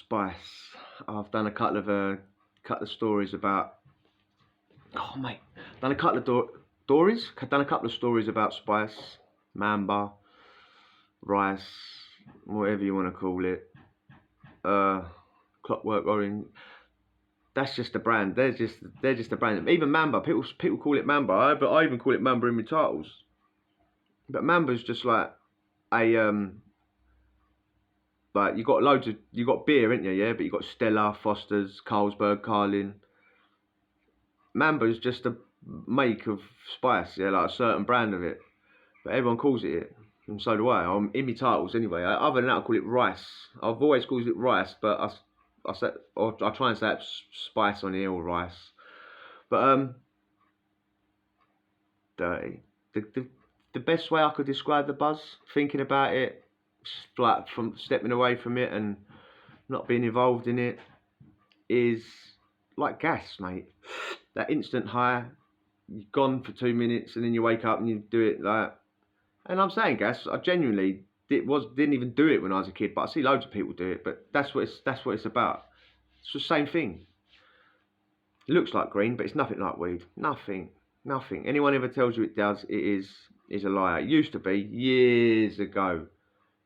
Spice. I've done a couple of stories about. Oh mate, done a couple of stories. Done a couple of stories about Spice, Mamba, Rice, whatever you want to call it. Clockwork Orange. That's just a brand. They're just a brand. Even Mamba. People call it Mamba. I even call it Mamba in my titles. But Mamba's just like a like you got beer, ain't you? Yeah, but you got Stella, Foster's, Carlsberg, Carlin. Mamba's just a make of Spice, yeah, like a certain brand of it. But everyone calls it, and so do I. I'm in my titles anyway. Other than that, I call it Rice. I've always called it Rice, but I say, or I try and say Spice on here or Rice. But dirty. The best way I could describe the buzz, thinking about it, like from stepping away from it and not being involved in it, is like gas, mate. That instant high, you're gone for 2 minutes and then you wake up and you do it like. And I'm saying gas, I genuinely didn't even do it when I was a kid, but I see loads of people do it. But that's what it's about. It's the same thing. It looks like green, but it's nothing like weed. Nothing. Anyone ever tells you it does, it is a liar. It used to be years ago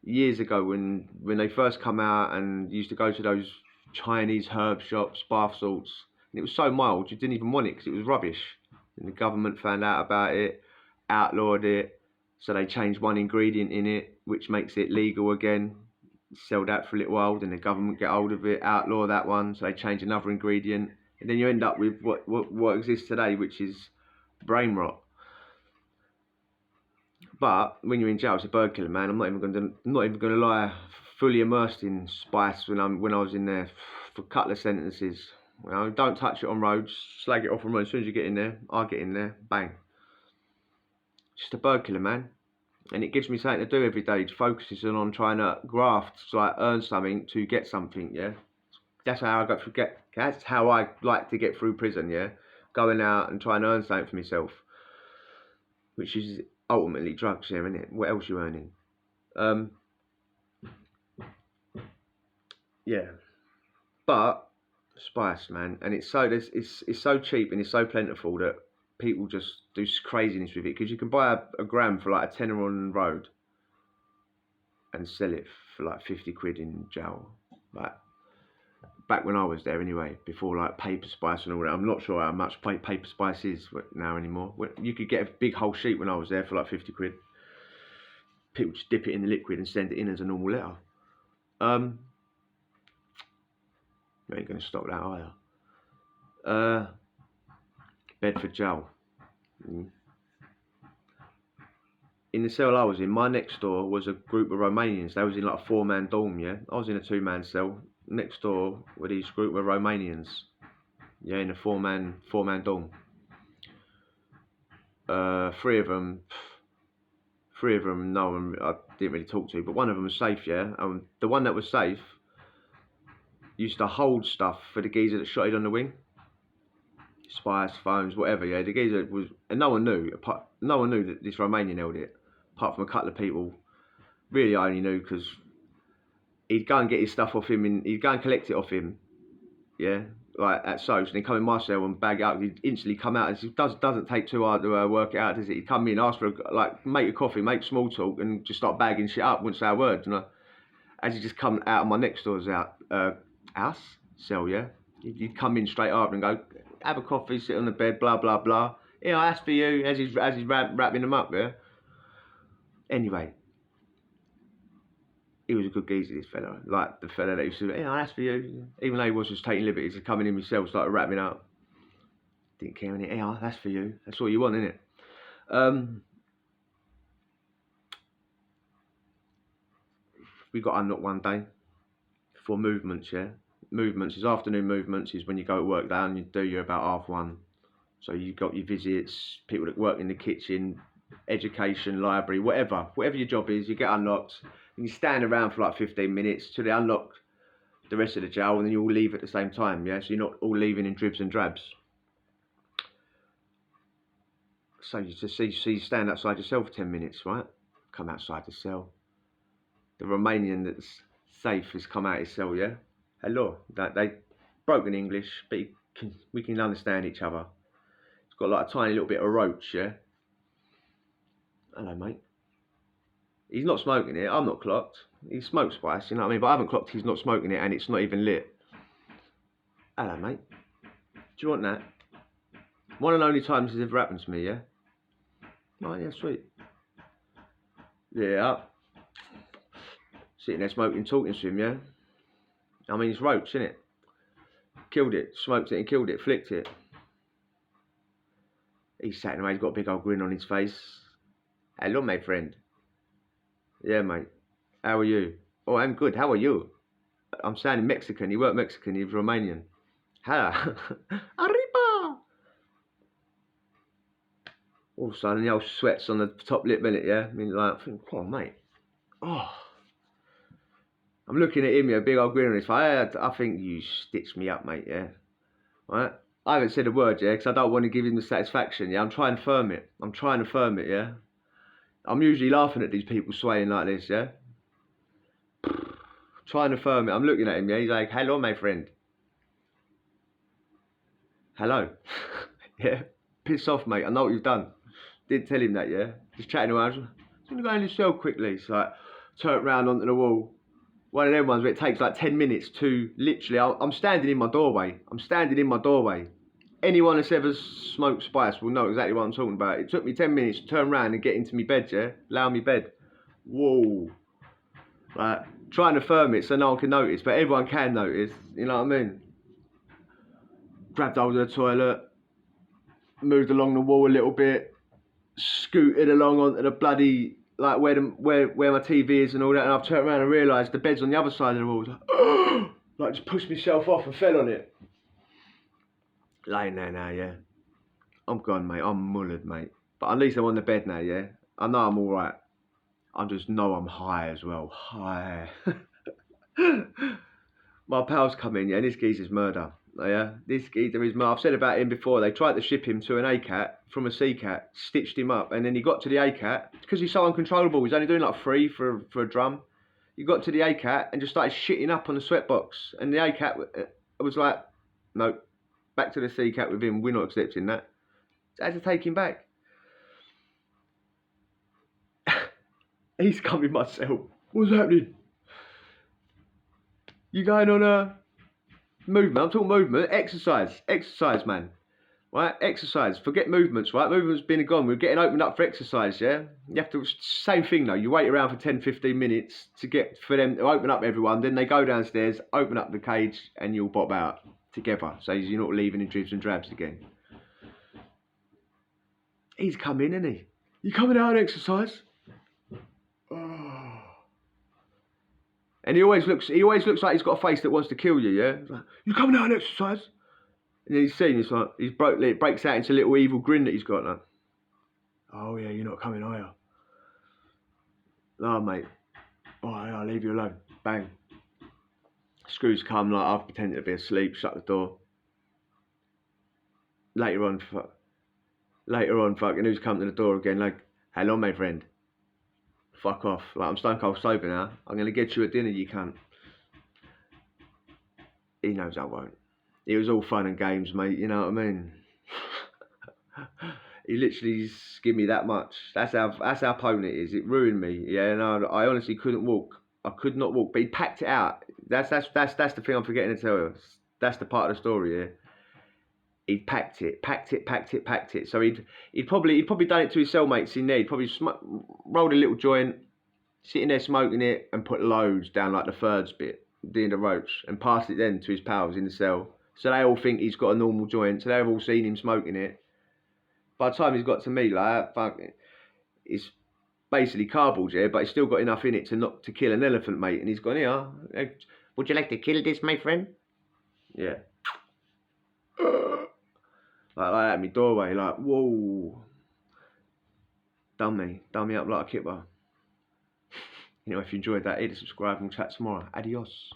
when they first come out, and you used to go to those Chinese herb shops, bath salts, and it was so mild you didn't even want it because it was rubbish. And the government found out about it, outlawed it, so they changed one ingredient in it, which makes it legal again. Sell that for a little while, then the government get hold of it, outlaw that one, so they change another ingredient, and then you end up with what exists today, which is brain rot. But when you're in jail, it's a bird killer, man. I'm not even gonna lie. Fully immersed in Spice when I was in there for a couple of sentences. You know, don't touch it on roads. Slag it off on roads. As soon as you get in there, I get in there. Bang. Just a bird killer, man. And it gives me something to do every day. It focuses on trying to graft, so like earn something to get something. Yeah. That's how I That's how I like to get through prison. Yeah. Going out and trying to earn something for myself, which is ultimately drugs, yeah, isn't it? What else are you earning? Yeah, but Spice, man, and it's so cheap and it's so plentiful that people just do craziness with it, because you can buy a gram for like a tenner on the road and sell it for like 50 quid in jail. Like back when I was there anyway, before like Paper Spice and all that. I'm not sure how much Paper Spice is now anymore. You could get a big whole sheet when I was there for like 50 quid. People just dip it in the liquid and send it in as a normal letter. You ain't going to stop that, are you? Bedford jail. In the cell I was in, my next door was a group of Romanians. They was in like a 4-man dorm, yeah? I was in a 2-man cell. Next door were these group of Romanians. Yeah, in a 4-man dorm. Three of them, no one I didn't really talk to, but one of them was safe, yeah? The one that was safe used to hold stuff for the geezer that shot it on the wing. Spice, phones, whatever, yeah. The geezer was, and no one knew that this Romanian held it, apart from a couple of people. Really, I only knew because he'd go and get his stuff off him, and he'd go and collect it off him, yeah, like at Soaps, and he'd come in my cell and bag it up. He'd instantly come out, and it doesn't take too hard to work it out, does it? He'd come in, ask for make a coffee, make small talk, and just start bagging shit up, wouldn't say a word, you know. As he just come out of my next door's house cell, yeah, he'd come in straight after and go, have a coffee, sit on the bed, blah blah blah. Yeah, that's for you. As he's wrapping them up, yeah. Anyway, he was a good geezer, this fella. Like the fella that used to, yeah, that's for you. Even though he was just taking liberties, he's coming in himself, started wrapping up. Didn't care any. Yeah, that's for you. That's all you want, isn't it? We got unlocked one day for movements, yeah. Movements is afternoon movements is when you go to work down, you do your about 1:30. So you've got your visits, people that work in the kitchen, education, library, whatever your job is, you get unlocked and you stand around for like 15 minutes till they unlock the rest of the jail, and then you all leave at the same time, yeah? So you're not all leaving in dribs and drabs. So you just see you stand outside your cell for 10 minutes, right? Come outside the cell. The Romanian that's safe has come out his cell, yeah? hello. They broken English, but we can understand each other. It's got like a tiny little bit of roach, yeah. Hello, mate. He's not smoking it. I'm not clocked. He smokes spice, you know what I mean? But I haven't clocked he's not smoking it and it's not even lit. Hello, mate. Do you want that? One of the only times this ever happened to me, yeah? Oh, yeah, sweet. Yeah. Sitting there smoking, talking to him, yeah? I mean, it's roach, isn't it? Killed it, smoked it and killed it, flicked it. He's sat there, he's got a big old grin on his face. Hello, my friend. Yeah, mate. How are you? Oh, I'm good. How are you? I'm sounding Mexican. He weren't Mexican, he was Romanian. Hello. Arriba! All of a sudden, the old sweats on the top lip, innit, yeah? I mean, like, come on, mate. Oh. I'm looking at him, yeah, big old grin on his face. I think you stitched me up, mate, yeah? Right? I haven't said a word, yeah, because I don't want to give him the satisfaction, yeah? I'm trying to firm it. Yeah? I'm usually laughing at these people swaying like this, yeah? Trying to firm it. I'm looking at him, yeah? He's like, hello, my friend. Hello. Yeah? Piss off, mate. I know what you've done. Didn't tell him that, yeah? Just chatting around. I'm going to go in the cell quickly. It's like, turn round onto the wall. One of them ones where it takes like 10 minutes to literally, I'm standing in my doorway. Anyone that's ever smoked spice will know exactly what I'm talking about. It took me 10 minutes to turn around and get into my bed, yeah? Allow me bed. Whoa. Like, trying to firm it so no one can notice, but everyone can notice, you know what I mean? Grabbed hold of the toilet, moved along the wall a little bit, scooted along onto the bloody, like where my TV is and all that, and I've turned around and realised the bed's on the other side of the wall. Like just pushed myself off and fell on it. Laying there now, yeah. I'm gone, mate. I'm mullered, mate. But at least I'm on the bed now, yeah. I know I'm alright. I just know I'm high as well. High. My pal's come in, yeah, and this geezer's murder. Yeah, this geezer is murder. I've said about him before. They tried to ship him to an ACAT from a CCAT, stitched him up, and then he got to the ACAT because he's so uncontrollable. He's only doing like 3 for a drum. He got to the ACAT and just started shitting up on the sweatbox, and the ACAT was like, no, back to the CCAT with him. We're not accepting that. So I had to take him back. He's coming myself. What's happening? You going on a movement? I'm talking movement. Exercise, man. Right? Exercise. Forget movements, right? Movements been and gone. We're getting opened up for exercise, yeah? You have to, same thing though. You wait around for 10, 15 minutes for them to open up everyone. Then they go downstairs, open up the cage, and you'll pop out together. So you're not leaving in dribs and drabs again. He's coming, isn't he? You coming out and exercise? Oh. And he always looks like he's got a face that wants to kill you, yeah? Like, you coming out and exercise? And then he's seen, it's like, it breaks out into a little evil grin that he's got, like, oh yeah, you're not coming, are you? No, mate. Oh, yeah, I'll leave you alone. Bang. Screws come, like, I've pretended to be asleep, shut the door. Later on, fucking, who's come to the door again, like, hello, my friend. Fuck off. Like, I'm stone cold sober now. I'm going to get you a dinner, you cunt. He knows I won't. It was all fun and games, mate, you know what I mean? He literally give me that much. That's how potent it is. It ruined me. Yeah, no, I honestly couldn't walk. I could not walk. But he packed it out. That's the thing I'm forgetting to tell you. That's the part of the story, yeah. He packed it. So he'd probably done it to his cellmates in there. He'd probably rolled a little joint, sitting there smoking it, and put loads down like the thirds bit, the end of roach, and passed it then to his pals in the cell. So they all think he's got a normal joint. So they've all seen him smoking it. By the time he's got to me, like, fuck, it's basically cardboard, yeah, but it's still got enough in it to kill an elephant, mate. And he's gone, here, would you like to kill this, my friend? Yeah. Like that at my doorway, like, whoa. Done me up like a kipper. You know, if you enjoyed that, hit the subscribe and we'll chat tomorrow. Adios.